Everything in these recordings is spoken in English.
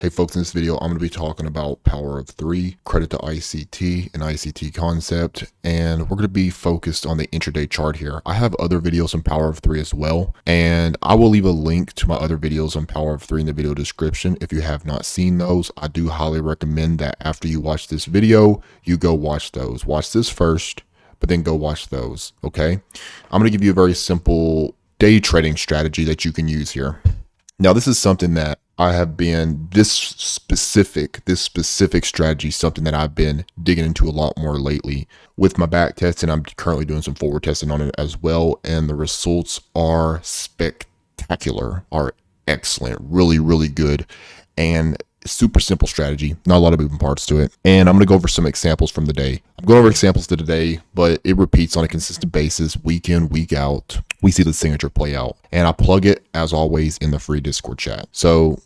Hey folks, in this video, I'm going to be talking about power of three, credit to ICT and ICT concept, and we're going to be focused on the intraday chart here. I have other videos on power of three as well, and I will leave a link to my other videos on power of three in the video description. If you have not seen those, I do highly recommend that after you watch this video, you go watch those. Watch this first, but then go watch those, okay? I'm going to give you a very simple day trading strategy that you can use here. Now, this is something that I have been, this specific strategy, something that I've been digging into a lot more lately with my back testing. I'm currently doing some forward testing on it as well. And the results are spectacular, are excellent, really, really good. And super simple strategy, not a lot of moving parts to it. And I'm going to go over some examples from the day. I'm going over examples to today, but it repeats on a consistent basis, week in, week out. We see the signature play out, and I plug it as always in the free Discord chat. So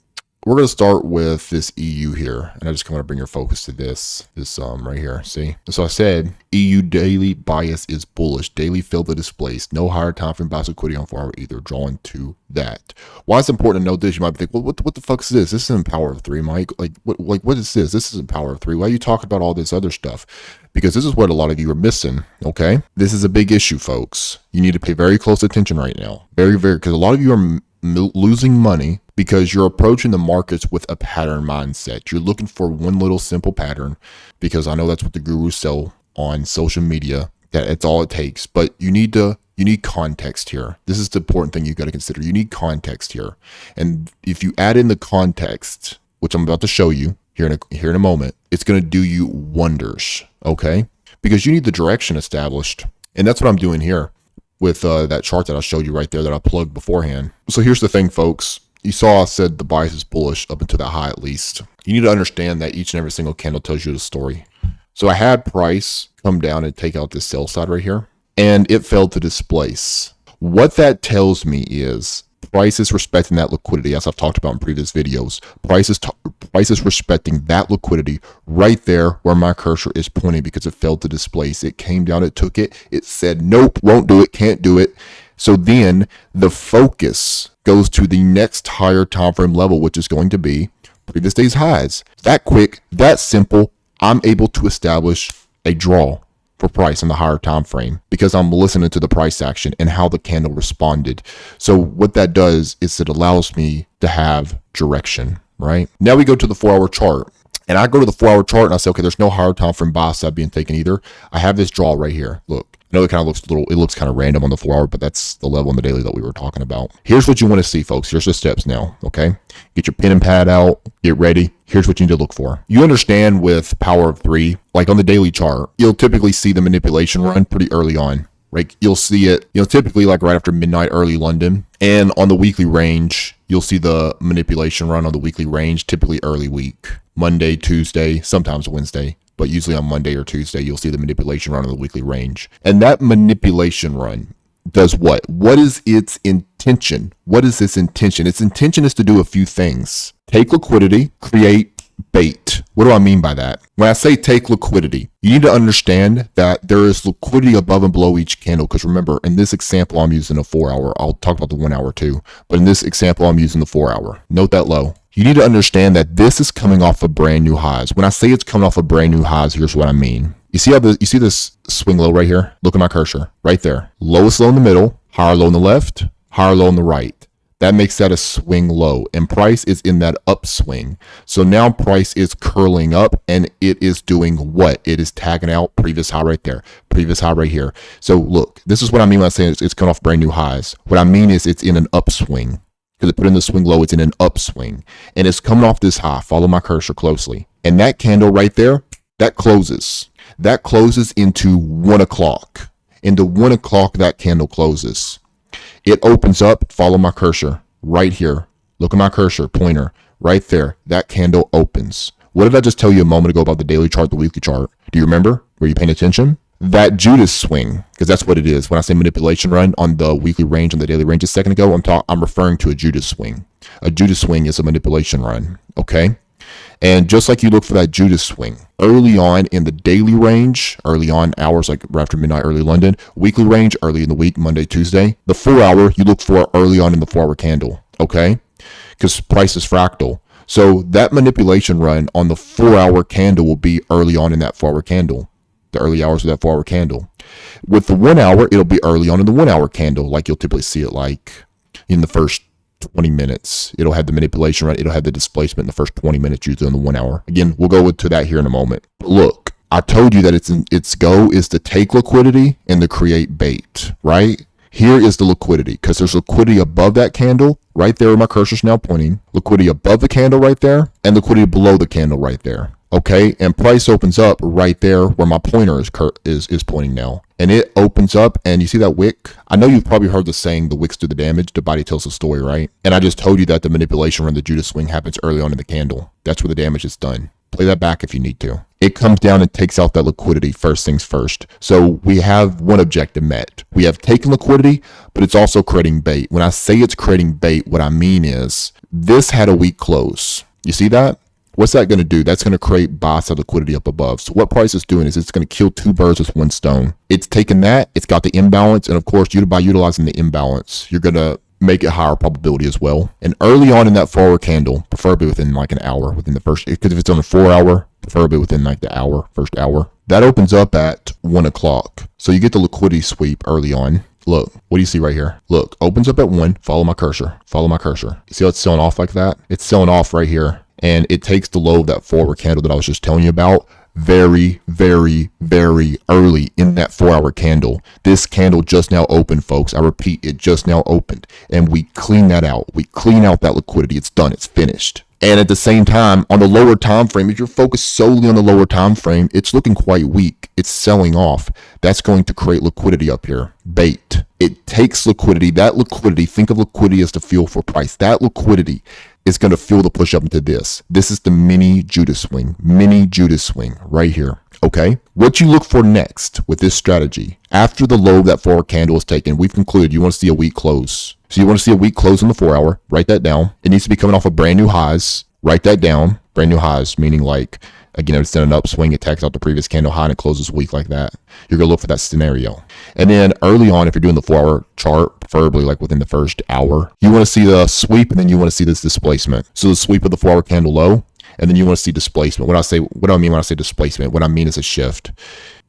we're going to start with this EU here, and I just want to bring your focus to this right here. See, so I said EU daily bias is bullish, daily fill the displaced, no higher time frame bias liquidity on 4 hour either. Drawn to that. Why it's important to note this? You might be thinking, well, what the fuck is this? This isn't power of three, Mike. What is this? This isn't power of three. Why are you talking about all this other stuff? Because this is what a lot of you are missing, okay? This is a big issue, folks. You need to pay very close attention right now. Very, because a lot of you are losing money because you're approaching the markets with a pattern mindset. You're looking for one little simple pattern, because I know that's what the gurus sell on social media, that it's all it takes. But you need context here. This is the important thing you got to consider. You need context here. And if you add in the context, which I'm about to show you here in a moment, it's going to do you wonders, okay? Because you need the direction established. And that's what I'm doing here with that chart that I showed you right there that I plugged beforehand. So here's the thing, folks. You saw I said the bias is bullish up until that high at least. You need to understand that each and every single candle tells you the story. So I had price come down and take out this sell side right here, and it failed to displace. What that tells me is price is respecting that liquidity, as I've talked about in previous videos. Price is respecting that liquidity right there where my cursor is pointing, because it failed to displace. It came down, it took it, it said, nope, won't do it, can't do it. So then the focus goes to the next higher time frame level, which is going to be previous day's highs. That quick, that simple, I'm able to establish a draw for price in the higher time frame because I'm listening to the price action and how the candle responded. So what that does is it allows me to have direction, right? Now we go to the 4 hour chart, and I go to the 4 hour chart and I say, okay, there's no higher time frame bias side being taken either. I have this draw right here. Look, I know it kind of looks kind of random on the 4 hour, but that's the level on the daily that we were talking about. Here's what you want to see, folks. Here's the steps now, okay? Get your pen and pad out, get ready. Here's what you need to look for. You understand with power of three, like on the daily chart, you'll typically see the manipulation run pretty early on, right? You'll see it, typically like right after midnight, early London. And on the weekly range, you'll see the manipulation run on the weekly range, typically early week, Monday, Tuesday, sometimes Wednesday. But usually on Monday or Tuesday, you'll see the manipulation run on the weekly range. And that manipulation run does what? What is its intention? What is its intention? Its intention is to do a few things. Take liquidity, create bait. What do I mean by that? When I say take liquidity, you need to understand that there is liquidity above and below each candle. Because remember, in this example, I'm using a 4 hour. I'll talk about the 1 hour too. But in this example, I'm using the 4 hour. Note that low. You need to understand that this is coming off of brand new highs. When I say it's coming off of brand new highs, here's what I mean. You see this swing low right here? Look at my cursor right there. Lowest low in the middle, higher low on the left, higher low on the right. That makes that a swing low, and price is in that upswing. So now price is curling up, and it is doing what? It is tagging out previous high right there, previous high right here. So look, this is what I mean when I say it's coming off brand new highs. What I mean is it's in an upswing. Because it put in the swing low, it's in an upswing. And it's coming off this high. Follow my cursor closely. And that candle right there, that closes. That closes into 1 o'clock. Into 1 o'clock, that candle closes. It opens up. Follow my cursor right here. Look at my cursor, pointer, right there. That candle opens. What did I just tell you a moment ago about the daily chart, the weekly chart? Do you remember? Were you paying attention? That Judas swing, because that's what it is. When I say manipulation run on the weekly range, on the daily range a second ago, I'm referring to a Judas swing. A Judas swing is a manipulation run, okay? And just like you look for that Judas swing, early on in the daily range, early on hours like right after midnight, early London, weekly range, early in the week, Monday, Tuesday, the 4 hour, you look for early on in the 4 hour candle, okay? Because price is fractal. So that manipulation run on the 4-hour candle will be early on in that 4-hour candle, the early hours of that 4-hour candle. With the 1 hour, it'll be early on in the 1-hour candle, like you'll typically see it like in the first 20 minutes. It'll have the manipulation run. It'll have the displacement in the first 20 minutes usually in the 1 hour. Again, we'll go to that here in a moment. But look, I told you that its goal is to take liquidity and to create bait, right? Here is the liquidity, because there's liquidity above that candle right there where my cursor's now pointing, liquidity above the candle right there, and liquidity below the candle right there. Okay, and price opens up right there where my pointer is pointing now. And it opens up, and you see that wick? I know you've probably heard the saying, the wicks do the damage, the body tells the story, right? And I just told you that the manipulation run, the Judas swing, happens early on in the candle. That's where the damage is done. Play that back if you need to. It comes down and takes out that liquidity first things first. So we have one objective met. We have taken liquidity, but it's also creating bait. When I say it's creating bait, what I mean is this had a weak close. You see that? What's that going to do? That's going to create buy side liquidity up above. So what price is doing is it's going to kill two birds with one stone. It's taken that, it's got the imbalance, and of course, by utilizing the imbalance, you're going to make it higher probability as well. And early on in that 4-hour candle, preferably within like an hour, within the first, because if it's on a 4-hour, preferably within like the hour, first hour, that opens up at 1 o'clock. So you get the liquidity sweep early on. Look, what do you see right here? Look, opens up at 1, follow my cursor, follow my cursor. You see how it's selling off like that? It's selling off right here. And it takes the low of that 4-hour candle that I was just telling you about very, very, very early in that 4-hour candle. This candle just now opened, folks. I repeat, it just now opened. And we clean that out. We clean out that liquidity. It's done. It's finished. And at the same time, on the lower time frame, if you're focused solely on the lower time frame, it's looking quite weak. It's selling off. That's going to create liquidity up here. Bait. It takes liquidity. That liquidity, think of liquidity as the fuel for price. That liquidity is going to fuel the push up into this. This is the mini Judas swing right here. Okay. What you look for next with this strategy, after the low of that 4-hour candle is taken, we've concluded you want to see a weak close. So you want to see a weak close in the 4-hour, write that down. It needs to be coming off of brand new highs. Write that down. Brand new highs, meaning like, again, it's in an upswing, it takes out the previous candle high and it closes weak like that. You're going to look for that scenario. And then early on, if you're doing the 4-hour chart, preferably like within the first hour, you want to see the sweep and then you want to see this displacement. So the sweep of the 4-hour candle low, and then you want to see displacement. What do I mean when I say displacement? What I mean is a shift.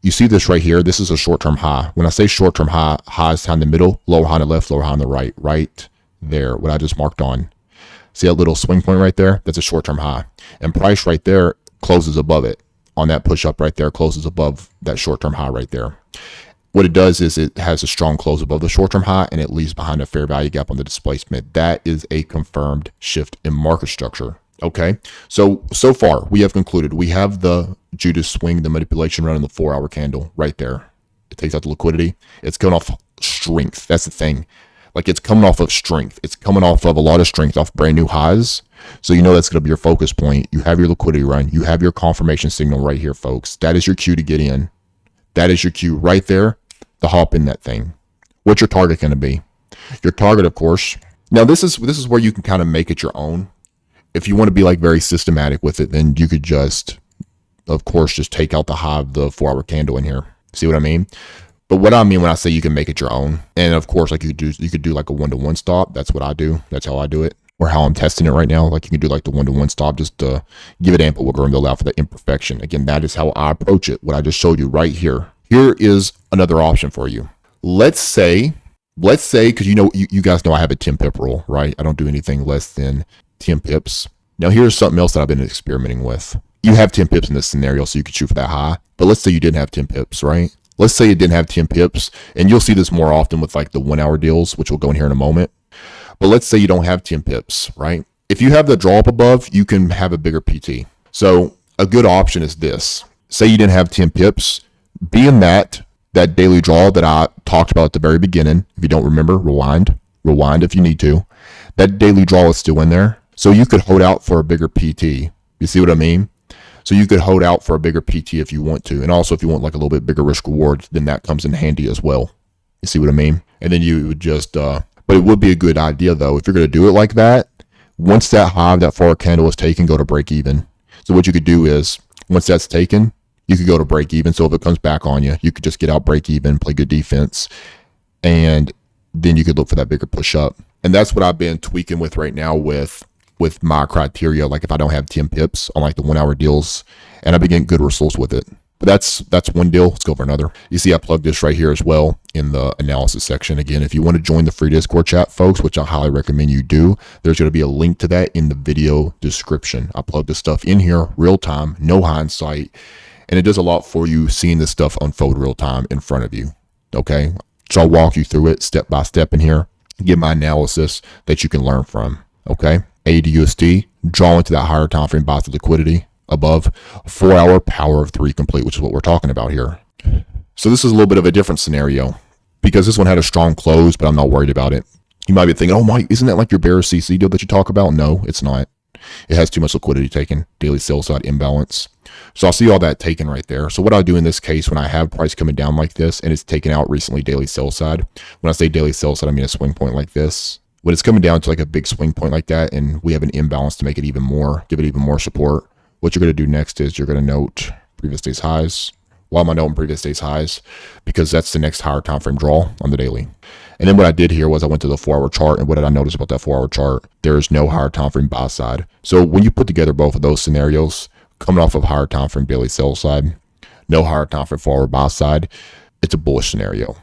You see this right here. This is a short-term high. When I say short-term high, high is high in the middle, lower high on the left, lower high on the right, right there, what I just marked on. See that little swing point right there? That's a short-term high. And price right there closes above it. On that push up right there, closes above that short-term high right there. What it does is it has a strong close above the short-term high and it leaves behind a fair value gap on the displacement. That is a confirmed shift in market structure. Okay, so far we have concluded we have the Judas swing, the manipulation run in the 4-hour candle right there. It takes out the liquidity. It's coming off strength. That's the thing. Like it's coming off of strength. It's coming off of a lot of strength off brand new highs. So you know that's going to be your focus point. You have your liquidity run. You have your confirmation signal right here, folks. That is your cue to get in. That is your cue right there to hop in that thing. What's your target going to be? Your target, of course. Now this is where you can kind of make it your own. If you want to be like very systematic with it, then you could just, of course, just take out the high of the 4-hour candle in here. See what I mean? But what I mean when I say you can make it your own, and of course, like you could do like a 1-to-1 stop. That's what I do. That's how I do it, or how I'm testing it right now. Like you can do like the 1-to-1 stop, just to give it ample wiggle room to allow for the imperfection. Again, that is how I approach it. What I just showed you right here. Here is another option for you. Let's say, because you guys know I have a 10 pip rule, right? I don't do anything less than 10 pips. Now here's something else that I've been experimenting with. You have 10 pips in this scenario, so you could shoot for that high. But let's say you didn't have 10 pips, right? Let's say it didn't have 10 pips, and you'll see this more often with like the 1-hour deals, which we'll go in here in a moment. But let's say you don't have 10 pips, right? If you have the draw up above, you can have a bigger PT. So a good option is this. Say you didn't have 10 pips, being that daily draw that I talked about at the very beginning. If you don't remember, rewind if you need to. That daily draw is still in there. So you could hold out for a bigger PT. You see what I mean? So you could hold out for a bigger PT if you want to. And also if you want like a little bit bigger risk reward, then that comes in handy as well. You see what I mean? And then you would just, but it would be a good idea though, if you're going to do it like that, once that high of that 4-hour candle is taken, go to break even. So what you could do is, once that's taken, you could go to break even. So if it comes back on you, you could just get out, break even, play good defense. And then you could look for that bigger push up. And that's what I've been tweaking with right now with with my criteria, like if I don't have 10 pips on like the 1 hour deals, and I've been getting good results with it. But that's one deal. Let's go over another. You see I plugged this right here as well in the analysis section. Again, if you want to join the free Discord chat, folks, which I highly recommend you do, there's going to be a link to that in the video description. I plug this stuff in here real time, no hindsight, and it does a lot for you seeing this stuff unfold real time in front of you. Okay, so I'll walk you through it step by step in here, give my analysis that you can learn from. Okay, AUD/USD, draw into that higher time frame buy to liquidity above 4 hour power of 3 complete, which is what we're talking about here. So this is a little bit of a different scenario because this one had a strong close, but I'm not worried about it. You might be thinking, oh my, isn't that like your bearish CC deal that you talk about? No, it's not. It has too much liquidity taken, daily sell side imbalance. So I'll see all that taken right there. So what I do in this case, when I have price coming down like this and it's taken out recently daily sell side, when I say daily sell side, I mean a swing point like this. When it's coming down to like a big swing point like that and we have an imbalance to make it even more, give it even more support, what you're going to do next is you're going to note previous day's highs. Why am I noting previous day's highs? Because that's the next higher time frame draw on the daily. And then what I did here was I went to the 4 hour chart, and what did I notice about that 4 hour chart? There is no higher time frame buy side. So when you put together both of those scenarios, coming off of higher time frame daily sell side, no higher time frame 4 hour buy side, it's a bullish scenario.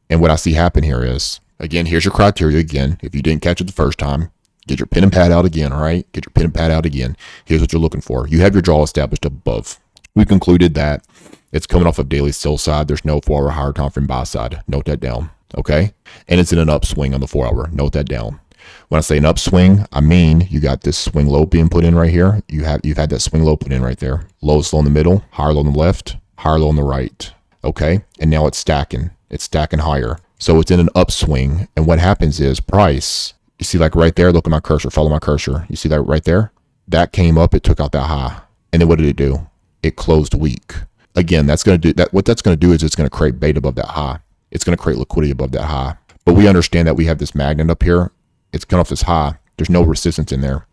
And what I see happen here is, again, here's your criteria again. If you didn't catch it the first time, get your pen and pad out again, all right? Get your pen and pad out again. Here's what you're looking for. You have your draw established above. We concluded that it's coming off of daily sell side. There's no 4 hour higher time frame buy side. Note that down, okay? And it's in an upswing on the 4 hour. Note that down. When I say an upswing, I mean you got this swing low being put in right here. You've had that swing low put in right there. Lowest low in the middle, higher low on the left, higher low on the right, okay? And now it's stacking. It's stacking higher. So it's in an upswing. And what happens is price, you see like right there, look at my cursor, follow my cursor. You see that right there? That came up, it took out that high. And then what did it do? It closed weak. Again, that's going to do that. What that's going to do is it's going to create beta above that high. It's going to create liquidity above that high. But we understand that we have this magnet up here. It's coming off this high. There's no resistance in there.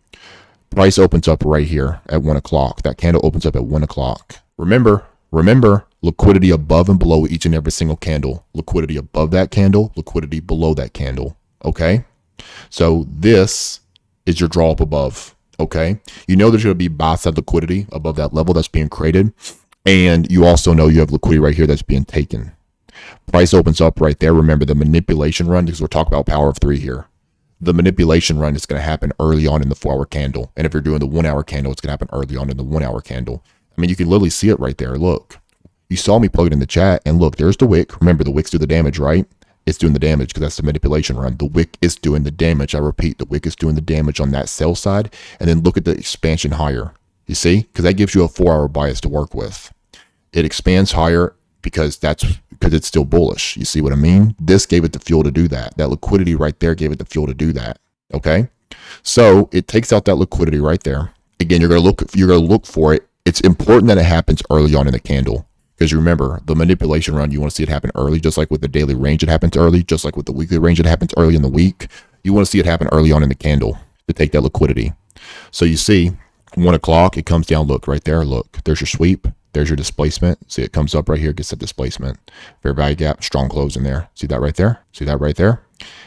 Price opens up right here at 1 o'clock. That candle opens up at 1 o'clock. Remember, liquidity above and below each and every single candle. Liquidity above that candle, liquidity below that candle. Okay? So this is your draw up above, okay? You know there's going to be buy side liquidity above that level that's being created. And you also know you have liquidity right here that's being taken. Price opens up right there. Remember the manipulation run, because we're talking about power of 3 here. The manipulation run is going to happen early on in the 4 hour candle. And if you're doing the 1 hour candle, it's going to happen early on in the 1 hour candle. I mean, you can literally see it right there. Look, you saw me plug it in the chat, and look, there's the wick. Remember, the wicks do the damage, right? It's doing the damage because that's the manipulation run. The wick is doing the damage. I repeat, the wick is doing the damage on that sell side. And then look at the expansion higher. You see? Because that gives you a 4 hour bias to work with. It expands higher because it's still bullish. You see what I mean? This gave it the fuel to do that. That liquidity right there gave it the fuel to do that. Okay? So it takes out that liquidity right there. Again, you're gonna look for it. It's important that it happens early on in the candle. Because remember, the manipulation run, you want to see it happen early, just like with the daily range, it happens early, just like with the weekly range, it happens early in the week. You want to see it happen early on in the candle to take that liquidity. So you see, 1 o'clock, it comes down, look, right there, look, there's your sweep, there's your displacement. See, it comes up right here, gets that displacement. Fair value gap, strong close in there. See that right there? See that right there?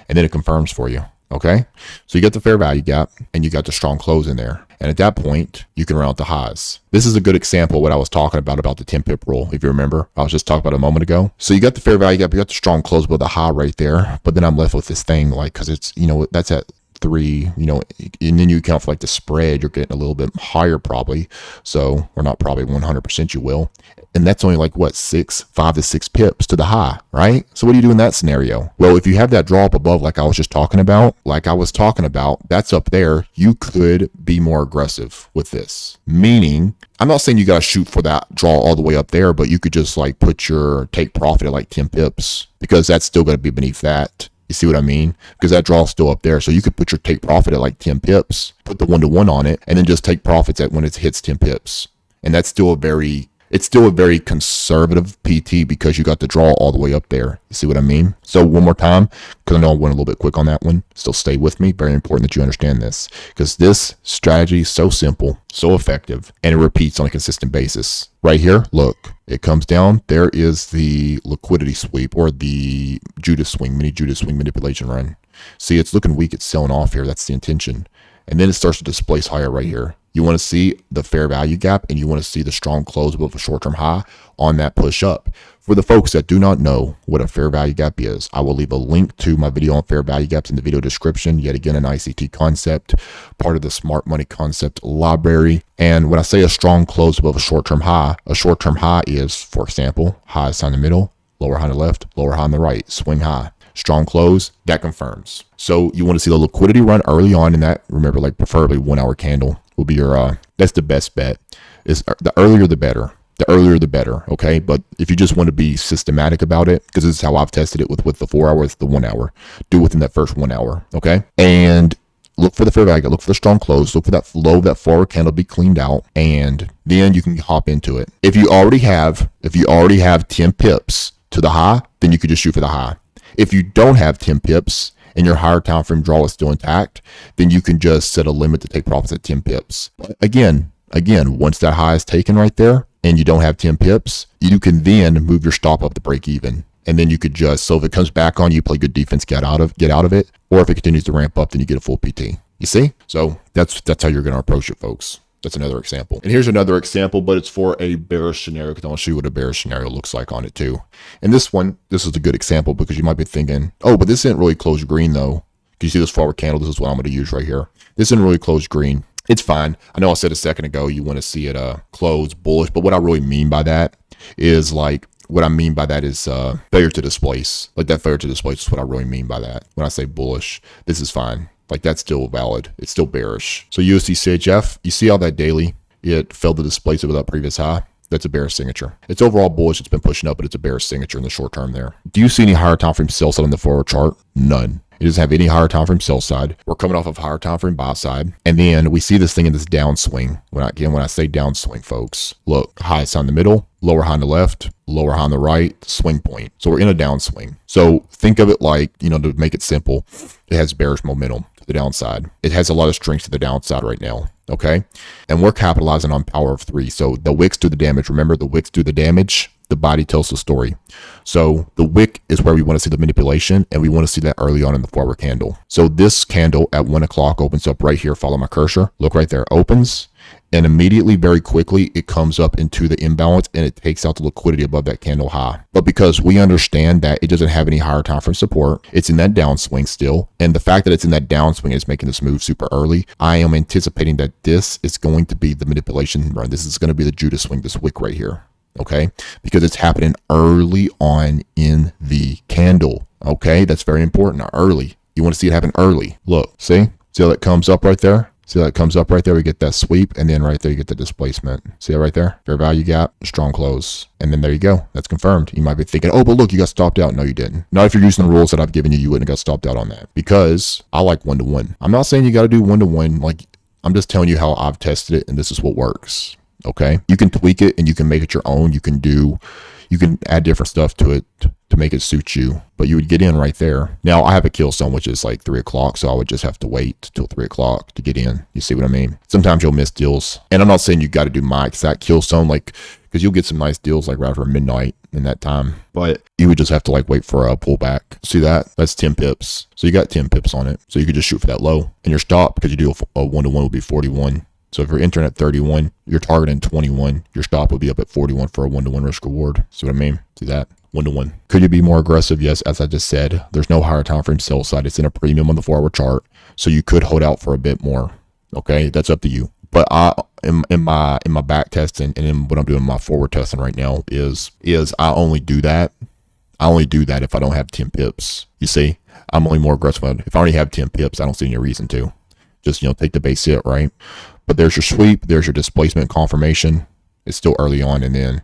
And then it confirms for you, okay? So you got the fair value gap, and you got the strong close in there. And at that point, you can run out the highs. This is a good example of what I was talking about the 10 pip rule. If you remember, I was just talking about it a moment ago. So you got the fair value gap, you got the strong close with the high right there. But then I'm left with this thing, like, because it's, that's at 3, and then you account for like the spread, you're getting a little bit higher probably. So, or not probably 100%, you will. And that's only like what, 5 to 6 pips to the high, right? So what do you do in that scenario? Well, if you have that draw up above, like I was talking about, that's up there. You could be more aggressive with this. Meaning, I'm not saying you got to shoot for that draw all the way up there, but you could just like put your take profit at like 10 pips because that's still going to be beneath that. You see what I mean? Because that draw is still up there. So you could put your take profit at like 10 pips, put the 1-to-1 on it, and then just take profits at when it hits 10 pips. And that's still it's still a very conservative PT because you got the draw all the way up there. You see what I mean? So one more time, because I know I went a little bit quick on that one. Still stay with me. Very important that you understand this because this strategy is so simple, so effective, and it repeats on a consistent basis. Right here, look, it comes down. There is the liquidity sweep or the Judas swing, mini Judas swing manipulation run. See, it's looking weak. It's selling off here. That's the intention. and then it starts to displace higher right here. You want to see the fair value gap, and you want to see the strong close above a short-term high on that push up. For the folks that do not know what a fair value gap is, I will leave a link to my video on fair value gaps in the video description. Yet again, an ICT concept, part of the smart money concept library. And when I say a strong close above a short-term high is, for example, high is in the middle, lower high on the left, lower high on the right, swing high. Strong close, that confirms. So you want to see the liquidity run early on in that. Remember, like preferably 1 hour candle will be your, that's the best bet. Is the earlier the better. The earlier the better, okay? But if you just want to be systematic about it, because this is how I've tested it with the 4 hours, the 1 hour, do within that first 1 hour, okay? And look for the fair value, look for the strong close, look for that low, that forward candle be cleaned out, and then you can hop into it. If you already have 10 pips to the high, then you could just shoot for the high. If you don't have 10 pips and your higher time frame draw is still intact, then you can just set a limit to take profits at 10 pips. Again, once that high is taken right there and you don't have 10 pips, you can then move your stop up to break even. And then you could just, so if it comes back on you, play good defense, get out of it. Or if it continues to ramp up, then you get a full PT. You see? So that's how you're going to approach it, folks. That's another example. And here's another example, but it's for a bearish scenario, because I want to show you what a bearish scenario looks like on it too. And this is a good example, because you might be thinking, oh, but this isn't really closed green though. Can you see this forward candle? This is what I'm going to use right here. This isn't really closed green. It's fine. I know I said a second ago you want to see it close bullish, but what I really mean by that is failure to displace. Like that failure to displace is what I really mean by that. When I say bullish, this is fine. Like that's still valid. It's still bearish. So USD CHF, you see how that daily, it failed to displace it without previous high. That's a bearish signature. It's overall bullish. It's been pushing up, but it's a bearish signature in the short term there. Do you see any higher time frame sell side on the forward chart? None. It doesn't have any higher time frame sell side. We're coming off of higher time frame buy side. And then we see this thing in this downswing. When I say downswing, folks, look, highest on the middle, lower high on the left, lower high on the right, swing point. So we're in a downswing. So think of it like, to make it simple, it has bearish momentum to the downside. It has a lot of strength to the downside right now. Okay. And we're capitalizing on power of 3. So the wicks do the damage. Remember, the wicks do the damage. The body tells the story. So the wick is where we want to see the manipulation, and we want to see that early on in the forward candle. So this candle at 1 o'clock opens up right here. Follow my cursor. Look right there. Opens, and immediately, very quickly, it comes up into the imbalance, and it takes out the liquidity above that candle high. But because we understand that it doesn't have any higher time frame support, it's in that downswing still. And the fact that it's in that downswing is making this move super early. I am anticipating that this is going to be the manipulation run. This is going to be the Judas swing, this wick right here. Okay, because it's happening early on in the candle. Okay, that's very important. Early. You want to see it happen early. Look, see how that comes up right there? See how that comes up right there? We get that sweep, and then right there you get the displacement. See that right there? Fair value gap, strong close. And then there you go. That's confirmed. You might be thinking, oh, but look, you got stopped out. No, you didn't. Not if you're using the rules that I've given you, you wouldn't have got stopped out on that. Because I like 1-to-1. I'm not saying you got to do 1-to-1. Like, I'm just telling you how I've tested it, and this is what works. Okay, you can tweak it and you can make it your own. You can add different stuff to it to make it suit you, but you would get in right there. Now I have a kill zone, which is like 3 o'clock. So I would just have to wait till 3 o'clock to get in. You see what I mean? Sometimes you'll miss deals, and I'm not saying you got to do my exact kill zone, like, because you'll get some nice deals like right around midnight in that time, but you would just have to like wait for a pullback. See that? That's 10 pips. So you got 10 pips on it. So you could just shoot for that low, and your stop, because you do a 1-to-1 would be 41. So if you're entering at 31, you're targeting 21, your stop would be up at 41 for a 1-to-1 risk reward. See what I mean? See that? 1-to-1. Could you be more aggressive? Yes, as I just said, there's no higher time frame sell side. It's in a premium on the forward chart. So you could hold out for a bit more. Okay, that's up to you. But in my back testing and in what I'm doing in my forward testing right now is I only do that. I only do that if I don't have 10 pips. You see? I'm only more aggressive. If I already have 10 pips, I don't see any reason to. Just, take the base hit, right? But there's your sweep, there's your displacement confirmation. It's still early on, and then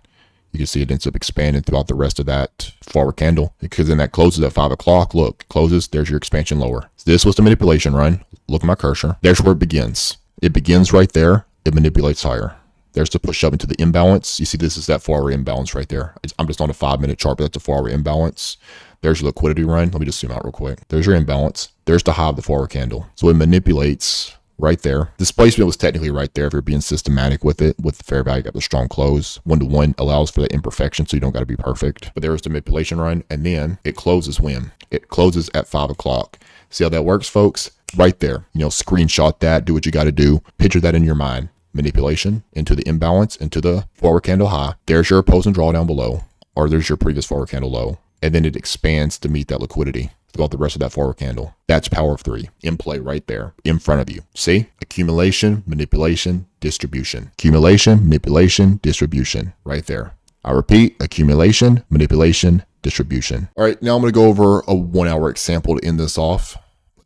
you can see it ends up expanding throughout the rest of that forward candle, because then that closes at 5 o'clock. Look, closes, there's your expansion lower. So this was the manipulation run. Look at my cursor. There's where it begins. It begins right there. It manipulates higher. There's the push up into the imbalance. You see, this is that 4-hour imbalance right there. I'm just on a 5-minute chart, but that's a 4-hour imbalance. There's your liquidity run. Let me just zoom out real quick. There's your imbalance. There's the high of the forward candle. So it manipulates right there. Displacement was technically right there if you're being systematic with it, with the fair value gap, the strong close. 1-to-1 allows for the imperfection, so you don't got to be perfect. But there was the manipulation run, and then it closes when? It closes at 5 o'clock. See how that works, folks? right there. You know, screenshot that, do what you got to do, picture that in your mind. Manipulation into the imbalance, into the forward candle high. There's your opposing draw down below, or there's your previous forward candle low. And then it expands to meet that liquidity throughout the rest of that forward candle. That's power of 3 in play right there in front of you. See? Accumulation, manipulation, distribution. Accumulation, manipulation, distribution right there. I repeat, accumulation, manipulation, distribution. All right, now I'm going to go over a 1 hour example to end this off.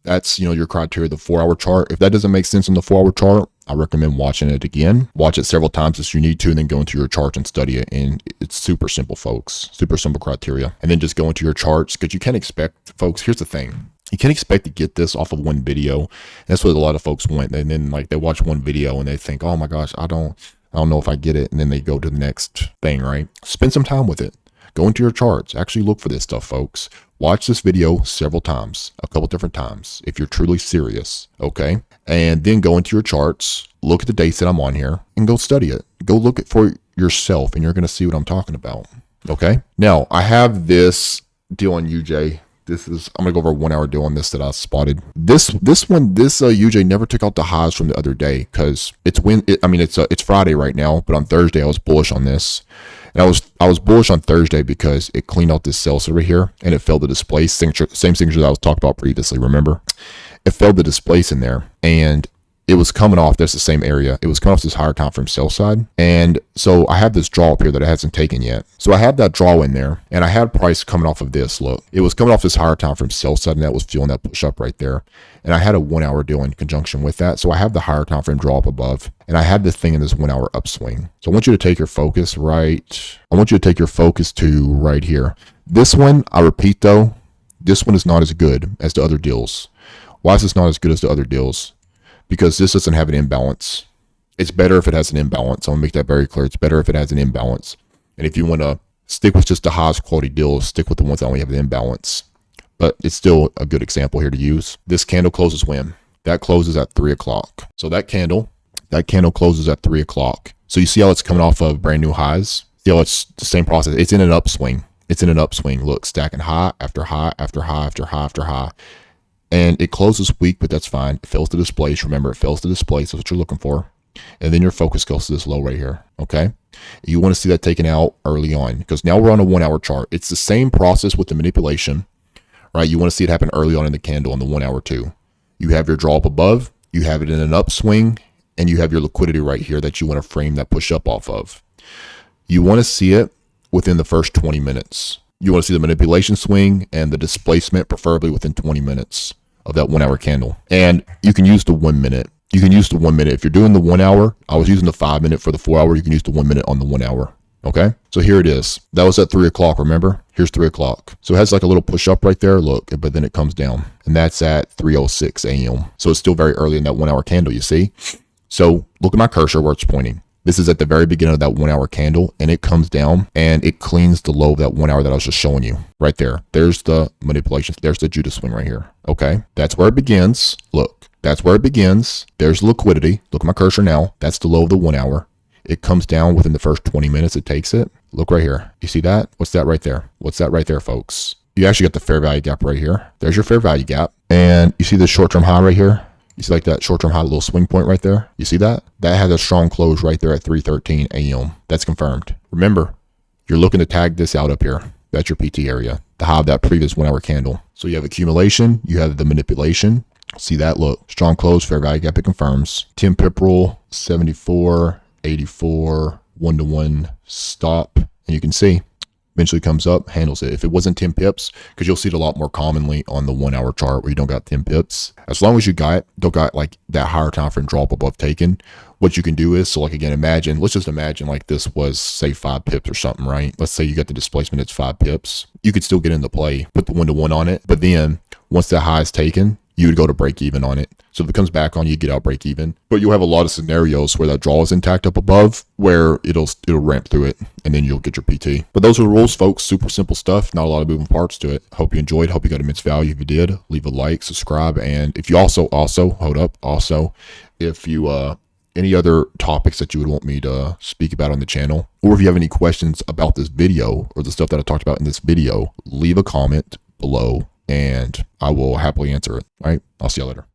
That's, you know, your criteria, the 4 hour chart. If that doesn't make sense on the 4 hour chart, I recommend watching it again. Watch it several times if you need to, and then go into your charts and study it. And it's super simple, folks. Super simple criteria. And then just go into your charts, because you can't expect, folks, here's the thing. You can't expect to get this off of one video. That's what a lot of folks want. And then like they watch one video and they think, oh my gosh, I don't know if I get it. And then they go to the next thing, right? Spend some time with it. Go into your charts. Actually look for this stuff, folks. Watch this video several times, a couple different times, if you're truly serious, okay? And then go into your charts, look at the dates that I'm on here, and go study it. Go look it for yourself, and you're going to see what I'm talking about, okay? Now, I have this deal on UJ. I'm going to go over a 1 hour deal on this that I spotted. This UJ never took out the highs from the other day, because it's Friday right now, but on Thursday I was bullish on this. And I was bullish on Thursday because it cleaned out this sell over here and it failed to displace. Same signature that I was talking about previously, remember? It failed to displace in there, and it was coming off, that's the same area. It was coming off this higher time frame sell side. And so I have this draw up here that it hasn't taken yet. So I had that draw in there, and I had price coming off of this. Look, it was coming off this higher time frame sell side, and that was fueling that push up right there. And I had a 1 hour deal in conjunction with that. So I have the higher time frame draw up above, and I had this thing in this 1 hour upswing. So I want you to take your focus to right here. This one, I repeat though, this one is not as good as the other deals. Why is this not as good as the other deals? Because this doesn't have an imbalance. It's better if it has an imbalance. I want to make that very clear. It's better if it has an imbalance. And if you want to stick with just the highest quality deals, stick with the ones that only have an imbalance. But it's still a good example here to use. This candle closes when? That closes at 3 o'clock. So that candle closes at 3 o'clock. So you see how it's coming off of brand new highs? See how it's the same process? It's in an upswing. Look, stacking high after high after high after high after high. And it closes weak, but that's fine. It fails to displace. Remember, it fails to displace. That's what you're looking for. And then your focus goes to this low right here, okay? You want to see that taken out early on, because now we're on a 1 hour chart. It's the same process with the manipulation, right? You want to see it happen early on in the candle on the 1 hour too. You have your draw up above, you have it in an upswing, and you have your liquidity right here that you want to frame that push up off of. You want to see it within the first 20 minutes. You want to see the manipulation swing and the displacement, preferably within 20 minutes of that 1 hour candle. And you can use the 1 minute. You can use the 1 minute. If you're doing the 1 hour, I was using the 5 minute for the 4 hour. You can use the 1 minute on the 1 hour. Okay. So here it is. That was at 3 o'clock. Remember, here's 3 o'clock. So it has like a little push up right there. Look, but then it comes down, and that's at 3:06 a.m. So it's still very early in that 1 hour candle, you see? So look at my cursor where it's pointing. This is at the very beginning of that 1 hour candle, and it comes down and it cleans the low of that 1 hour that I was just showing you right there. There's the manipulation. There's the Judas swing right here. Okay. That's where it begins. Look, that's where it begins. There's liquidity. Look at my cursor now. That's the low of the 1 hour. It comes down within the first 20 minutes. It takes it. Look right here. You see that? What's that right there? What's that right there, folks? You actually got the fair value gap right here. There's your fair value gap. And you see the short-term high right here? You see like that short-term high little swing point right there? You see that? That has a strong close right there at 3:13 a.m. That's confirmed. Remember, you're looking to tag this out up here. That's your PT area, the high of that previous 1 hour candle. So you have accumulation, you have the manipulation. See that? Look, strong close, fair value gap, it confirms. 10 pip rule, 74, 84, 1-to-1 stop. And you can see, eventually comes up, handles it. If it wasn't 10 pips, because you'll see it a lot more commonly on the 1 hour chart where you don't got 10 pips. As long as you don't got like that higher time frame drop above taken, what you can do is, so like again, let's just imagine like this was say 5 pips or something, right? Let's say you got the displacement, it's 5 pips. You could still get into play, put the 1-to-1 on it. But then once that high is taken, you would go to break even on it. So if it comes back on, you get out break even. But you'll have a lot of scenarios where that draw is intact up above, where it'll ramp through it, and then you'll get your PT. But those are the rules, folks. Super simple stuff. Not a lot of moving parts to it. Hope you enjoyed. Hope you got immense value. If you did, leave a like, subscribe, and if you if you any other topics that you would want me to speak about on the channel, or if you have any questions about this video or the stuff that I talked about in this video, leave a comment below and I will happily answer it. All right. I'll see you later.